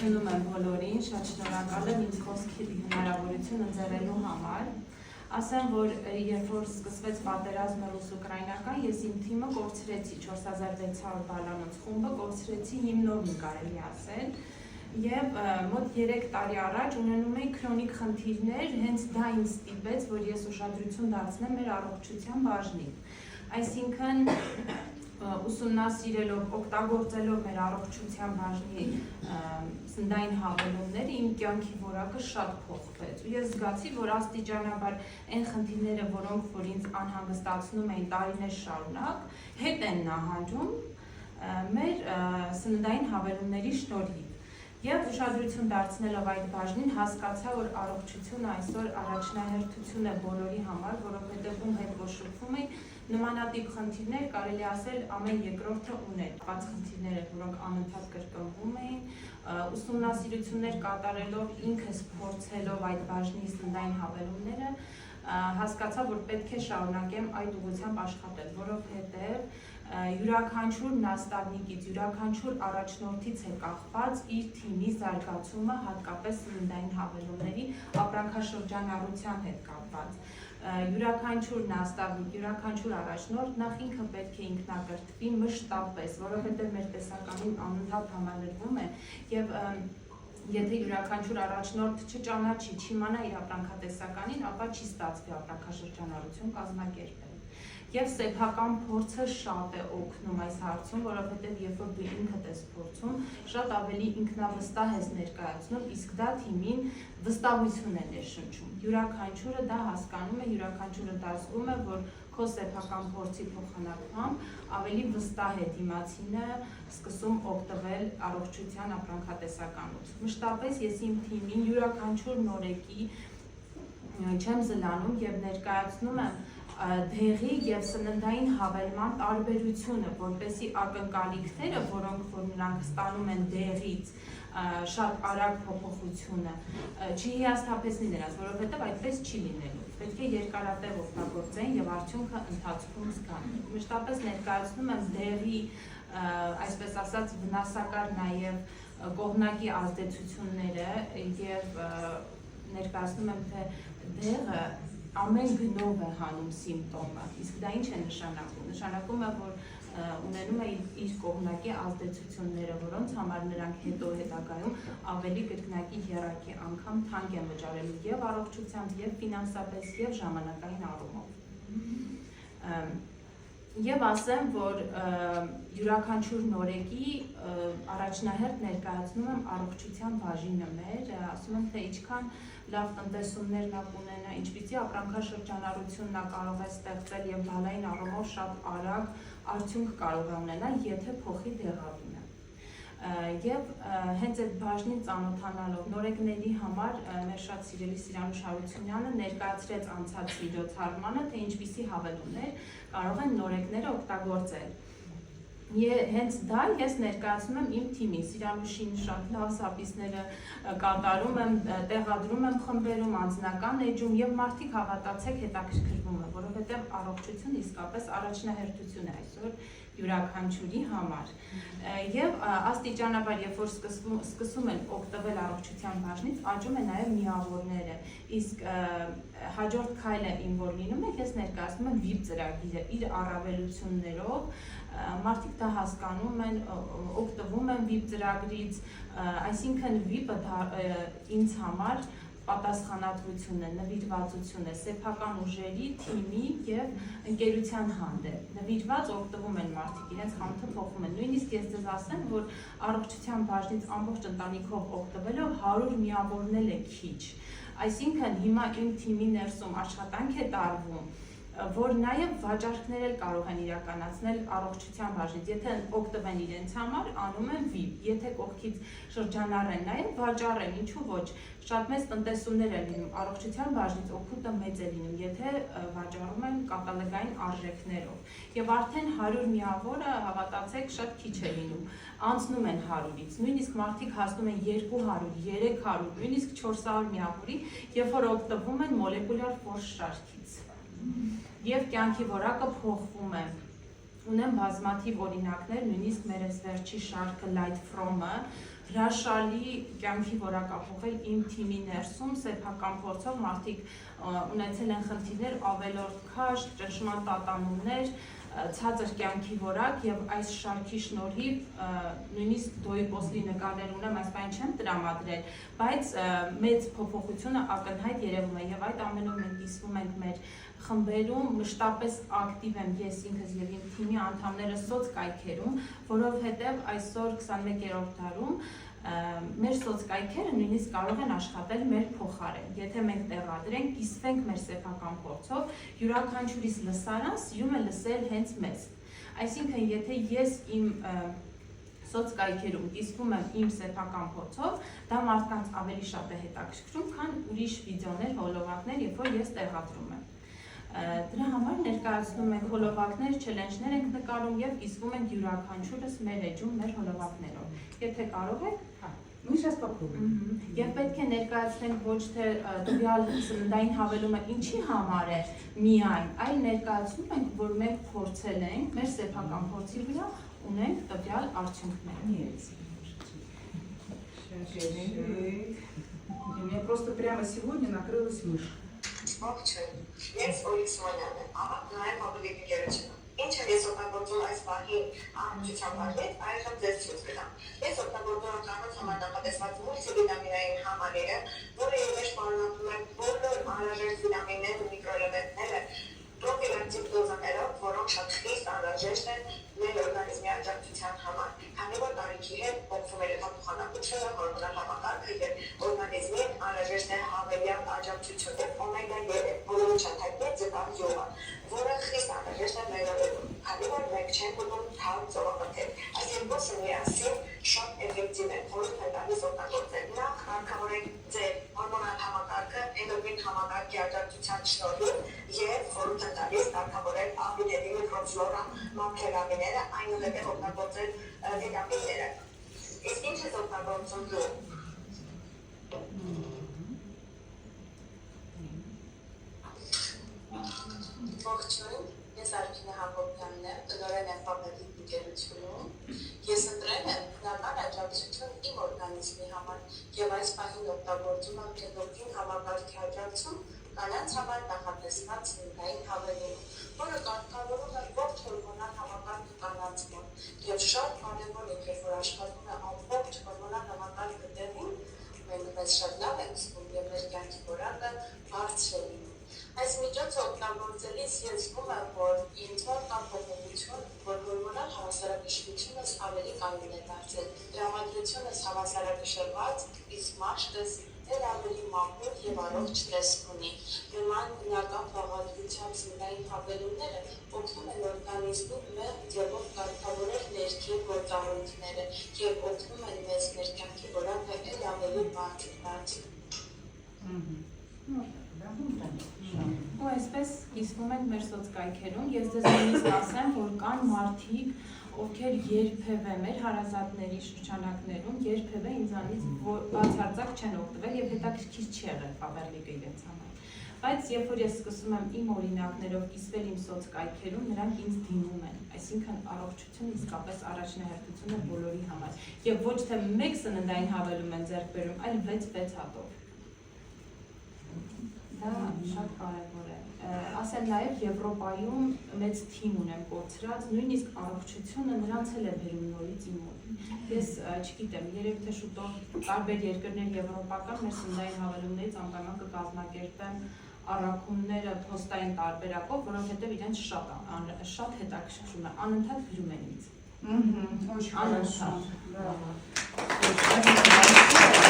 Ողջունում եմ բոլորին, շատ շնորհակալ եմ ինձ խոսքի հնարավորություն ընձեռելու համար։ Ասեմ, որ երբ որ սկսվեց պատերազմը ռուս-ուկրաինական, ես իմ թիմը կորցրեցի 4600 բալանոց խումբը, կորցրեցի հիմնովին կարելի ասել, եւ մոտ 3 տարի առաջ ունենում էի քրոնիկ խնդիրներ, հենց դա ինձ ստիպեց, որ ես ուշադրություն դարձնեմ մեր առողջության բաժնին։ Այսինքն ուսումնասիրելով, օգտագործելով մեր առողջության բաժնի սննդային հավելումները, իմ կյանքի որակը շատ փոխվեց։ Ու ես զգացի, որ աստիճանաբար այն խնդիրները, որոնք որ ինձ անհանգստացնում էին տարիներ շարունակ, հետ են նահանջում մեր սննդային հավելումների շնորհիվ։ Եվ ուշադրություն դարձնելով այդ բաժնին հասկացա, որ առողջությունը այսօր առաջնահերթություն է բոլորի համար, որովհետև ում հետ որ շփվում էի, նմանատիպ խնդիրներ կարելի ասել ամեն երկրորդը ուներ, բաց խնդիրներ, որոնք անընդհատ կրկնվում էին, ուսումնասիրություններ կատարելով, ինքս փորձելով այդ բաժնի սննդային հավելումները, հասկացա, որ պետք է շարունակեմ այդ ուղղությամբ աշխատել, որովհետև յուրաքանչյուր նաստավնիկից, յուրաքանչյուր առաջնորդից է կախված իր թիմի զարգացումը, հատկապես սննդային հավելումների ապրանքաշրջանառության հետ կապված։ Յուրաքանչյուր նաստավնիկ, յուրաքանչյուր առաջնորդ նախ ինքը պետք է ինքնակրթվի մշտապես, որովհետև մեր տեսականին անընդհատ համալրվում է եւ եթե յուրաքանչյուր առաջնորդ չճանաչի, չիմանա իր ապրանքատեսականին, ապա չի ստացվի ապրանքաշրջանառություն կազմակերպել։ Եվ սեփական փորձը շատ է օգնում այս հարցում, որովհետև երբ որ դու ինքդ ես փորձում, շատ ավելի ինքնավստահ ես ներկայացնում, իսկ դա թիմին վստահություն է ներշնչում։ Յուրաքանչյուրը դա հասկանում է, յուրաքանչյուրը դա զգում է, որ քո սեփական փորձի փոխանակմամբ ավելի վստահ է դիմացինը սկսում օգտվել առողջության ապրանքատեսականից։ Մշտապես ես իմ թիմին յուրաքանչյուր նորեկի չեմ զլանում եւ ներկայացնում եմ դեղի եւ սննդային հավելման տարբերությունը, որպեսզի ակնկալիքները, որոնք որ նրանք ստանում են դեղից շատ արագ փոփոխությունը, չհիասթափեցնի նրանց, որովհետեւ այդպես չի լինելու։ Պետք է երկարատև օգտագործեն եւ արդյունքը ընթացքում զգան։ Մշտապես ներկայացնում եմ դեղի, այսպես ասած, վնասակար նաեւ կողմնակի ազդեցությունները եւ ներկայացնում եմ, թե դեղը ամեն գնով է հանում սիմպտոմը, իսկ դա ինչ է նշանակում։ Նշանակում է, որ ունենում է իր կողմնակի ազդեցությունները, որոնց համար նրանք հետագայում ավելի կրկնակի եռակի անգամ թանկ են վճարելու եւ առողջությամբ, եւ ֆինանսապես, եւ ժամանակային առումով։ Եվ ասեմ, որ յուրաքանչյուր նորեկի առաջնահերթ ներկայացնում եմ առողջության բաժինը մեր, ասում եմ, թե ինչքան լավ տնտեսումներ նա կունենա, ինչպիսի ապրանքաշրջանառություն նա կարող է ստեղծել եւ բալային առումով շատ արագ արդյունք կարող է ունենալ, եթե փոխի դեղավինը։ Եվ հենց այդ բաժնին ծանոթանալով նորեկների համար մեր շատ սիրելի Սիրանուշ Հարությունյանը ներկայացրեց անցած վիդեոթարգմանը, թե ինչպիսի հավելումներ կարող են նորեկները օգտագործել։ Հենց դա ես ներկայացնում եմ իմ թիմին, Սիրանուշին շատ լավ սապիսները կատարում եմ, տեղադրում եմ խմբերում, անձնական էջում եւ մարդիկ հավատացեք հետաքրքրվում են, որովհետեւ առողջությունը իսկապես առաջնահերթություն է այսօր յուրաքանչյուրի համար։ Եվ աստիճանաբար, երբ որ սկսում են օգտվել առողջության բաժնից, աճում է նաեւ միավորները, իսկ հաջորդ քայլը իմ որ լինում է, ես ներկայացնում եմ VIP ծրագիրը իր առավելություններով, մարդիկ դա հասկանում են, օգտվում են VIP ծրագրից, այսինքն VIP-ը ինձ համար պատասխանատվություն է, նվիրվածություն է, սեփական ուժերի, թիմի եւ ընկերության հանդեպ։ Նվիրված օգտվում են մարդիկ, իրենց խանութը փոխում են։ Նույնիսկ ես ձեզ ասեմ, որ առողջության բաժնից ամբողջ ընտանիքով օգտվելով 100 միավորնել է քիչ։ Այսինքն հիմա իմ թիմի ներսում աշխատանք է տարվում, որ նաև վաճառքներ էլ կարող են իրականացնել առողջության բաժնից, եթե օգտվեն իրենց համար, անում են VIP, եթե կողքից շրջանառեն նաև վաճառեն, ինչու ոչ, շատ մեծ տնտեսումներ է լինում, առողջության բաժնից օգուտը մեծ է լինում, եթե վաճառում են կատալոգային արժեքներով, եւ արդեն 100 միավորը, հավատացեք, շատ քիչ է լինում, անցնում են 100-ից, նույնիսկ մարդիկ հասնում են 200, 300, նույնիսկ 400 միավորի, երբ որ օգտվում են մոլեկուլյար ֆորշ շարքից։ Եվ կյանքի որակը փոխվում է, ունեմ բազմաթիվ օրինակներ, նույնիսկ մեր այս վերջի շարքը Light From-ը հրաշալի կյանքի որակափոխել իմ թիմի ներսում սեփական փորձով մարդիկ ունեցել են խնդիրներ, ավելորդ քաշ, ճնշման տատանումներ, ցածր կյանքի որակ եւ այս շարքի շնորհիվ նույնիսկ դոյպոստի նկարներ ունեմ, այս բան չեմ տրամադրել, բայց մեծ փոփոխությունը ակնհայտ երևում է եւ այդ ամենով մենք կիսվում ենք մեր խմբերում, մշտապես ակտիվ եմ ես ինքս եւ իմ թիմի անդամները սոցկայքերում, որովհետեւ այսօր 21-րդ դարում մեր սոցկայքերը նույնիսկ կարող են աշխատել մեր փոխարեն։ Եթե մենք տեղադրենք, կիսվենք մեր սեփական փորձով, յուրաքանչյուրիս լսարան սիրում է լսել հենց մեզ։ Այսինքն, եթե ես իմ սոցկայքերում կիսվում եմ իմ սեփական փորձով, դա մարդկանց ավելի շատ է հետաքրքրում, քան ուրիշ վիդեոներ, հոլովակներ, երբ որ ես տեղադրում եմ։ Դրա համար ներկայացնում ենք հոլովակներ, չելենջներ ենք նկարում եւ կիսվում ենք յուրաքանչյուրս մեր էջում, մեր հոլովակներով։ Եթե կարող եք, Мы сейчас попробуем. Եվ պետք է ներկայացնենք ոչ թե տվյալ սննդային հավելումը ինչի համար է միայն, այլ ներկայացնում ենք, որ մենք փորձել ենք, մեր սեփական փորձի վրա ունենք տվյալ արդյունքներ։ У меня просто прямо сегодня накрылась мышь. Ես Օրիքսմանյան եմ, նաև ավելի գերեջն։ Ինչը ես օգտագործում այս բանի ամբողջությամբ արվեց, այժմ ձեզ ցույց կտամ։ Ես օգտագործում եմ կանանց համար նախատեսված մուլտիվիտամինային համարերը, որը իր պարունակում է բոլոր անհրաժեշտ վիտամիններ ու միկրոէլեմենտները, պրոֆիլակտիկ դոզաներով, որոնք շատ խիստ անհրաժեշտ են մեր օրգանիզմի աջակցության համար, քանի որ տարիքի հետ փոխվում է լեփափոխանակությունը, հորմոնալ համակարգը եւ օրգանիզմի անհրաժեշտ է հավելյալ աջակցություն եւ օմեգա-3, որը չաթայտնի ձկաձյուղը, որը խիստ անհրաժեշտ է մեր օրերում, քանի որ մենք չենք ուտում թարմ ծովափնյակ։ Այս երկուսը միասին շատ էֆեկտիվ են, խորհուրդ է տալիս օգտագործել։ Նախ կարգավորեք ձեր հորմոնալ համակարգը էնդոկրին համակարգի աջակցության շնորհիվ եւ խորհուրդ է տալիս կարգավորել աղբյուրների միկրոֆլորա, մակերամիները, այնուհետև օգտագործել վիտամինները։ Իսկ ինչ է օգտագործում դու։ Ողջույն, ես Արքինե Հակոբյանն եմ, տնօրեն եմ Ֆաբելիկ ընկերությունում։ Ես ընտրել եմ բնական աջակցություն իմ օրգանիզմի համար եւ այս պահին օգտագործում եմ էնդոկրին համակարգի աջակցություն կանանց համար նախատեսված սննդային հավելում, որը կարգավորում է ողջ հորմոնալ համակարգը կանանց մոտ եւ շատ կարեւոր է, երբ որ աշխատում է ամբողջ հորմոնալ համակարգը տեղում, մենք մեզ շատ լավ ենք զգում եւ մեր կյանքի որակը բարձր է լինում։ Այս միջոցը օգտագործելիս ես զգում եմ, որ ինձ մոտ կա փոփոխություն, որ հորմոնալ հավասարակշռությունս ավելի կայուն է դարձել, տրամադրությունս հավասարակշռված, իսկ մաշկս էլ ավելի մաքուր եւ առողջ տեսք ունի։ Նման բնական բաղադրությամբ սննդային հավելումները օգնում են օրգանիզմին մեղմ ձևով կարգավորել ներքին գործառույթները եւ օգնում են մեզ մեր կյանքի որակը էլ ավելի բարձր դարձնել։ Ու այսպես կիսվում ենք մեր սոցկայքերում, ես ձեզ նույնիսկ ասեմ, որ կան մարդիկ, ովքեր երբևէ մեր հարազատների շրջանակներում երբևէ ինձանից բացարձակ չեն օգտվել եւ հետաքրքիր չի եղել Ֆաբելիկը իրենց համար։ Բայց երբ որ ես սկսում եմ իմ օրինակներով կիսվել իմ սոցկայքերում, նրանք ինձ դիմում են, այսինքն առողջությունը իսկապես առաջնահերթություն է բոլորի համար եւ ոչ թե մեկ սննդային հավելում են ձեռք բերում, այլ 6 հատով։ Դա շատ կարևոր է։ Ասեմ նաև Եվրոպայում մեծ թիմ ունեմ կորցրած, նույնիսկ առողջությունը նրանց էլ է բերում նորից իմ մոտ։ Ես չգիտեմ, երևի թե շուտով տարբեր երկրներ եվրոպական մեր սննդային հավելումներից անպայման կկազմակերպեմ առաքումները փոստային տարբերակով, որովհետև իրենց շատ հետաքրքրում է, անընդհատ գրում են ինձ։ Очень хорошо. Անընդհատ։